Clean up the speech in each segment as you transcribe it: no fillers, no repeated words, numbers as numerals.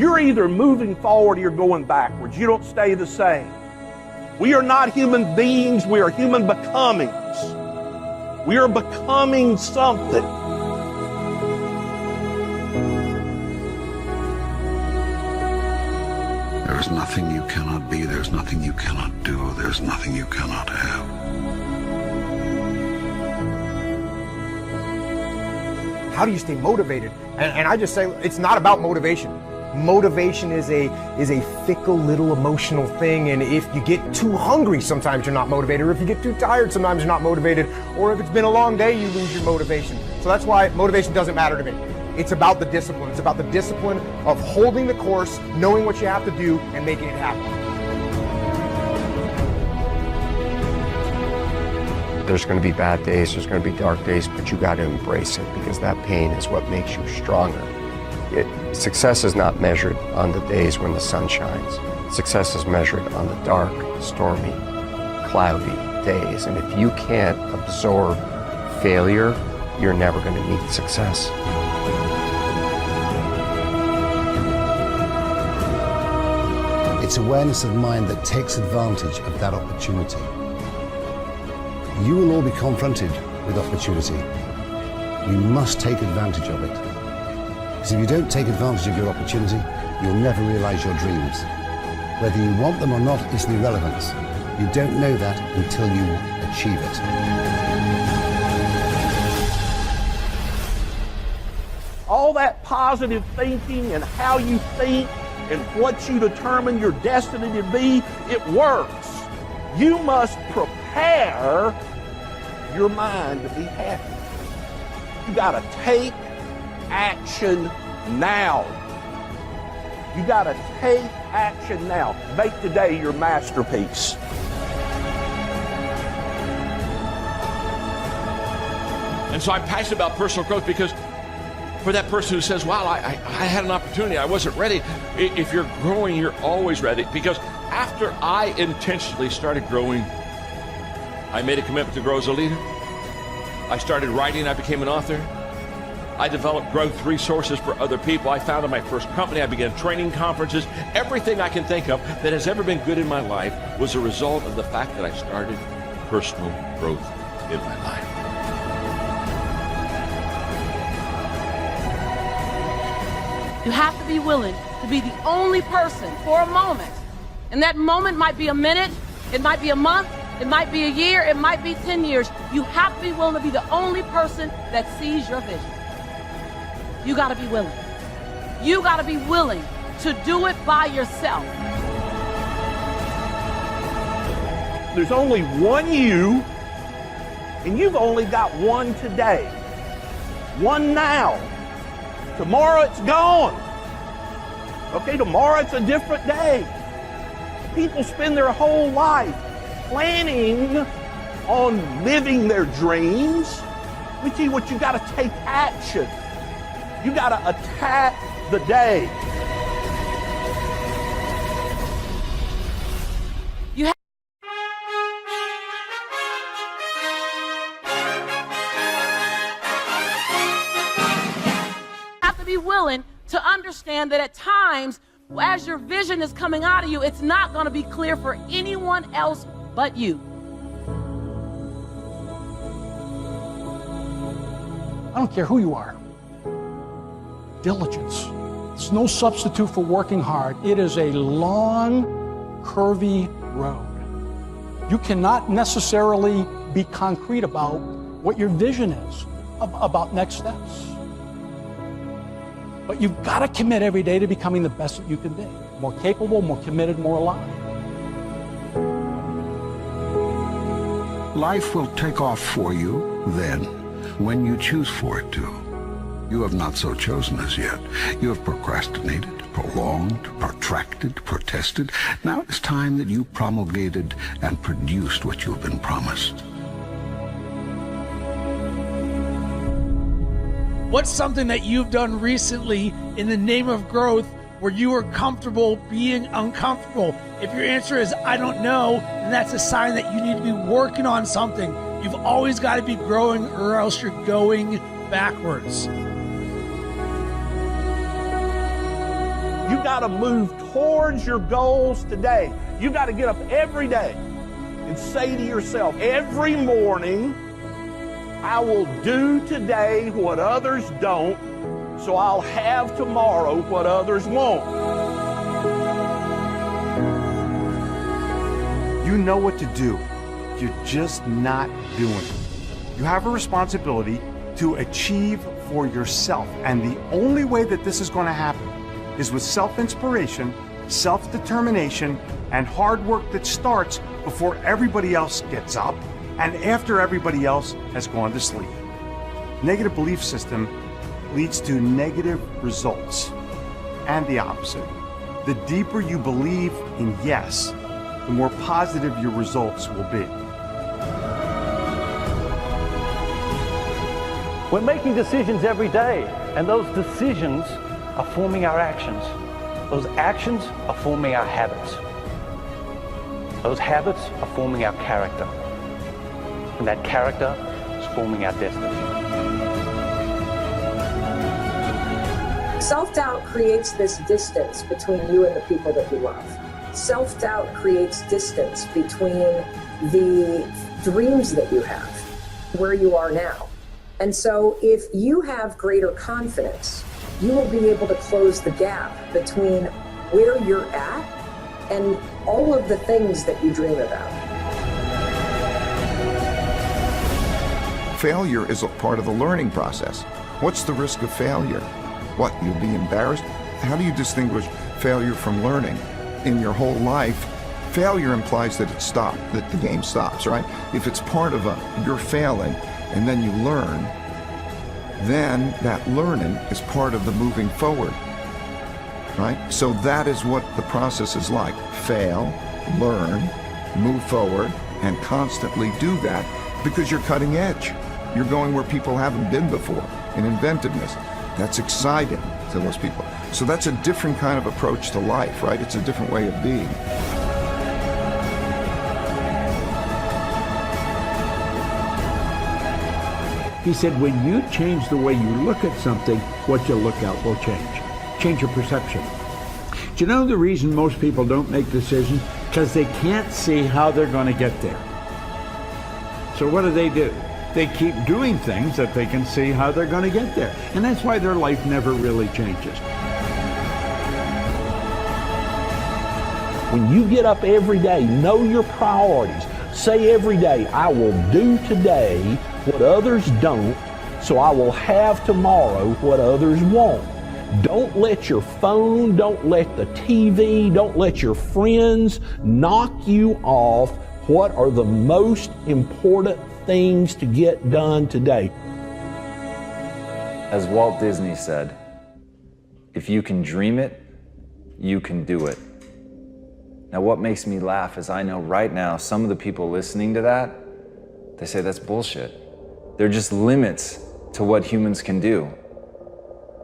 You're either moving forward or you're going backwards. You don't stay the same. We are not human beings, we are human becomings. We are becoming something. There's nothing you cannot be, there's nothing you cannot do, there's nothing you cannot have. How do you stay motivated? And I just say it's not about motivation. Motivation is a fickle little emotional thing, and if you get too hungry, sometimes you're not motivated, or if you get too tired, sometimes you're not motivated, or if it's been a long day, you lose your motivation. So that's why motivation doesn't matter to me. It's about the discipline. It's about the discipline of holding the course, knowing what you have to do, and making it happen. There's going to be bad days, there's going to be dark days, but you got to embrace it, because that pain is what makes you stronger. Success is not measured on the days when the sun shines. Success is measured on the dark, stormy, cloudy days. And if you can't absorb failure, you're never going to meet success. It's awareness of mind that takes advantage of that opportunity. You will all be confronted with opportunity. You must take advantage of it. Because if you don't take advantage of your opportunity, you'll never realize your dreams. Whether you want them or not is the irrelevance. You don't know that until you achieve it. All that positive thinking and how you think and what you determine your destiny to be, it works. You must prepare your mind to be happy. You gotta take action now. You gotta take action now. Make today your masterpiece. And so I'm passionate about personal growth, because for that person who says, wow, I had an opportunity, I wasn't ready. If you're growing, you're always ready. Because after I intentionally started growing, I made a commitment to grow as a leader. I started writing, I became an author. I developed growth resources for other people. I founded my first company. I began training conferences. Everything I can think of that has ever been good in my life was a result of the fact that I started personal growth in my life. You have to be willing to be the only person for a moment. And that moment might be a minute, it might be a month, it might be a year, it might be 10 years. You have to be willing to be the only person that sees your vision. You gotta be willing. You gotta be willing to do it by yourself. There's only one you, and you've only got one today. One now. Tomorrow it's gone. Okay, tomorrow it's a different day. People spend their whole life planning on living their dreams. Let me tell you what, you gotta take action. You gotta attack the day. You have to be willing to understand that at times, as your vision is coming out of you, it's not going to be clear for anyone else but you. I don't care who you are. Diligence. It's no substitute for working hard. It is a long, curvy road. You cannot necessarily be concrete about what your vision is, about next steps. But you've got to commit every day to becoming the best that you can be. More capable, more committed, more alive. Life will take off for you then, when you choose for it to. You have not so chosen as yet. You have procrastinated, prolonged, protracted, protested. Now it's time that you promulgated and produced what you have been promised. What's something that you've done recently in the name of growth where you are comfortable being uncomfortable? If your answer is, I don't know, then that's a sign that you need to be working on something. You've always got to be growing, or else you're going backwards. You got to move towards your goals today. You got to get up every day and say to yourself, every morning, I will do today what others don't, so I'll have tomorrow what others won't. You know what to do. You're just not doing it. You have a responsibility to achieve for yourself. And the only way that this is going to happen is with self-inspiration, self-determination, and hard work that starts before everybody else gets up and after everybody else has gone to sleep. Negative belief system leads to negative results, and the opposite. The deeper you believe in yes, the more positive your results will be. We're making decisions every day, and those decisions are forming our actions. Those actions are forming our habits. Those habits are forming our character. And that character is forming our destiny. Self-doubt creates this distance between you and the people that you love. Self-doubt creates distance between the dreams that you have, where you are now. And so if you have greater confidence, you will be able to close the gap between where you're at and all of the things that you dream about. Failure is a part of the learning process. What's the risk of failure? What, you'll be embarrassed? How do you distinguish failure from learning? In your whole life, failure implies that it stopped, that the game stops, right? If it's part of you're failing and then you learn, then that learning is part of the moving forward, right? So that is what the process is like. Fail, learn, move forward, and constantly do that because you're cutting edge. You're going where people haven't been before in inventiveness. That's exciting to those people. So that's a different kind of approach to life, right? It's a different way of being. He said, when you change the way you look at something, what you look at will change. Change your perception. Do you know the reason most people don't make decisions? Because they can't see how they're going to get there. So what do? They keep doing things that they can see how they're going to get there. And that's why their life never really changes. When you get up every day, know your priorities. Say every day, I will do today what others don't, so I will have tomorrow what others won't. Don't let your phone, don't let the TV, don't let your friends knock you off what are the most important things to get done today. As Walt Disney said, if you can dream it, you can do it. Now what makes me laugh is I know right now some of the people listening to that, they say that's bullshit. They're just limits to what humans can do.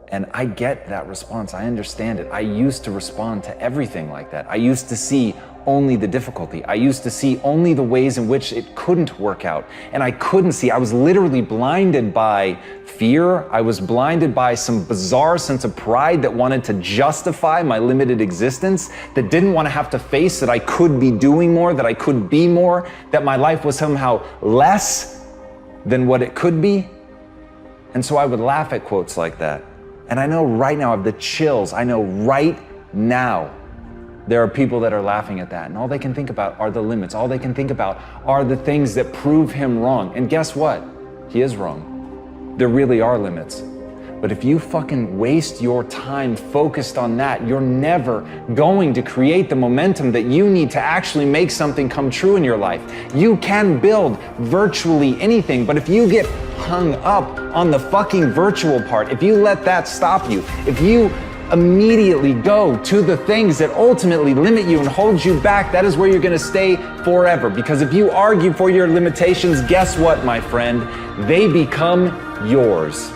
And I get that response, I understand it. I used to respond to everything like that. I used to see only the difficulty. I used to see only the ways in which it couldn't work out. And I couldn't see, I was literally blinded by fear. I was blinded by some bizarre sense of pride that wanted to justify my limited existence, that didn't want to have to face that I could be doing more, that I could be more, that my life was somehow less than what it could be. And so I would laugh at quotes like that. And I know right now I have the chills. I know right now there are people that are laughing at that, and all they can think about are the limits. All they can think about are the things that prove him wrong. And guess what? He is wrong. There really are limits. But if you fucking waste your time focused on that, you're never going to create the momentum that you need to actually make something come true in your life. You can build virtually anything, but if you get hung up on the fucking virtual part, if you let that stop you, if you immediately go to the things that ultimately limit you and hold you back, that is where you're gonna stay forever. Because if you argue for your limitations, guess what, my friend? They become yours.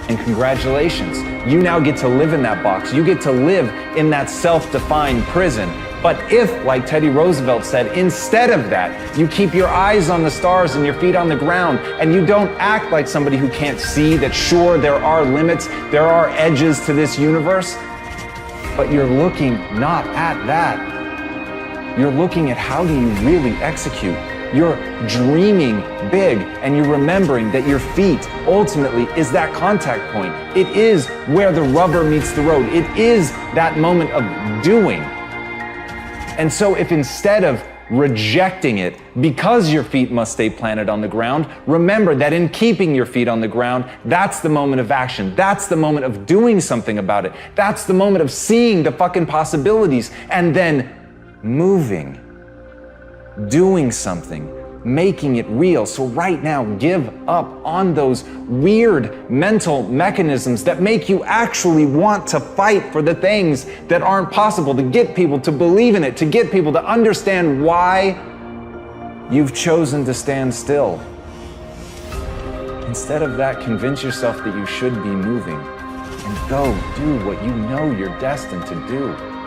And congratulations, you now get to live in that box. You get to live in that self-defined prison. But if, like Teddy Roosevelt said, instead of that, you keep your eyes on the stars and your feet on the ground, and you don't act like somebody who can't see that sure, there are limits, there are edges to this universe, but you're looking not at that. You're looking at how do you really execute. You're dreaming big, and you're remembering that your feet ultimately is that contact point. It is where the rubber meets the road. It is that moment of doing. And so if instead of rejecting it because your feet must stay planted on the ground, remember that in keeping your feet on the ground, that's the moment of action. That's the moment of doing something about it. That's the moment of seeing the fucking possibilities and then moving, doing something, making it real. So right now, give up on those weird mental mechanisms that make you actually want to fight for the things that aren't possible, to get people to believe in it, to get people to understand why you've chosen to stand still. Instead of that, convince yourself that you should be moving and go do what you know you're destined to do.